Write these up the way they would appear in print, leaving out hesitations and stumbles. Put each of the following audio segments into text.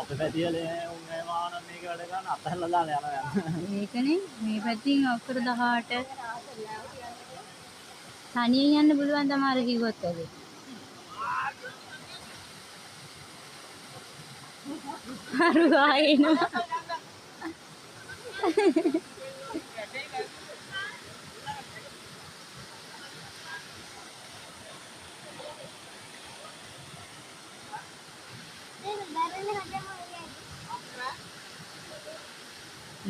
අපේ පැතියලේ උන්නේ මාන මේක වැඩ ගන්න අතහැරලා දාලා යනවා යන්න. ඒකනේ මේ පැත්තෙන් අක්කර 18 තනියෙන් යන්න පුළුවන් තමයි කිව්වොත් වගේ. අරු ආයෙනවා.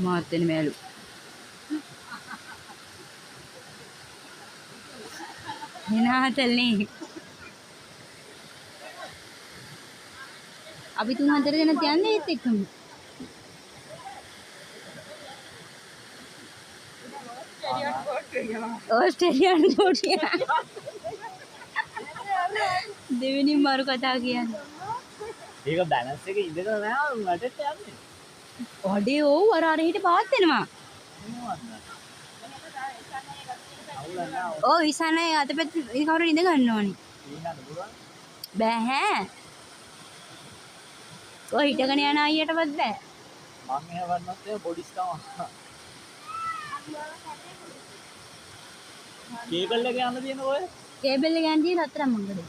මාත් වෙන මෑලු. එනාතල්නේ. අපි 3-4 දෙනෙක් යන්නේ ඒත් එක්කම. ඕස්ට්‍රේලියානු කෝටිය. දෙවෙනි මාරු කතා කියන්නේ. ඒක බැලන්ස් එකේ ඉඳලා නෑ වැඩට යන්නේ. ඔඩේ ඕ අර හිට පාත් වෙනවා. ඕ ඉසනේ අතපෙත් කවුරු ඉඳ ගන්න ඕනි. බෑ. ඔය හිටගෙන යන අයියටවත් බෑ. මම එහෙ වන්නත් ඒ බොඩිස් තමයි. කේබල් එක යන්න තියෙන ඔය. කේබල් එක යන්නේ රත්තරන් මංගලේ.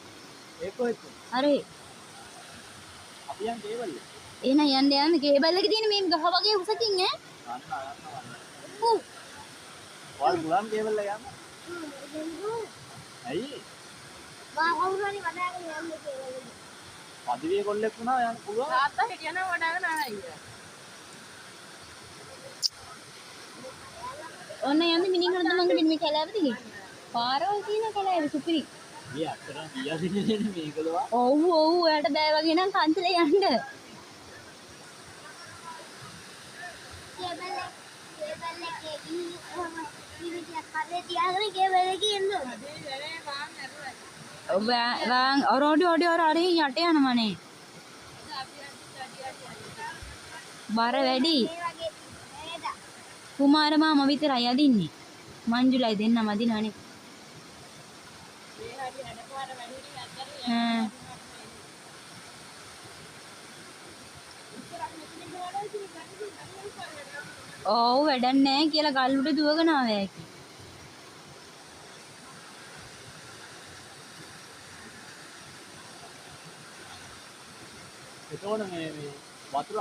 ඒක කොහෙද? අරේ. අපි යන් කේබල් එක. එහෙනම් යන්න කේබල් එක තියෙන මේ ගහ වගේ උසකින් ඈ. යන්න. වල් ගුලම් කේබල් එක යන්න. ඇයි? කවුරුහරි වඩාගෙන යන්නේ කේබල් එක. පදිවිය කොල්ලෙක් වුණා යන්න පුළුවන්. තාත්තා හිටියනම් වඩාගෙන ආවා. ඔන්න යන්නේ මිනිහකට මංගලේ මේ කැලෑව දිගේ. පාරවල් තියෙන කැලෑව සුපිරි. මේ අක්කරන් කියා දෙන්නේ මේකලවා. ඔව් ඔයාලට බෑ වගේ නම් කන්සලේ යන්න. කේබල් එකේ ගිහින් කරේ තියාගෙන කේබල් එකේ එන්න ඕනේ. ඔබ වාන් ඔරෝඩි අරේ යට යනමනේ. බර වැඩි. කුමාර මාමා විතරයි අදින්නේ. මංජුලයි දෙන්නම අදිනවනේ. ඔව් වැඩක් නැහැ කියලා ගල්ුඩ දුවගෙන ආවා ඇකි. එතකොට මේ වතුර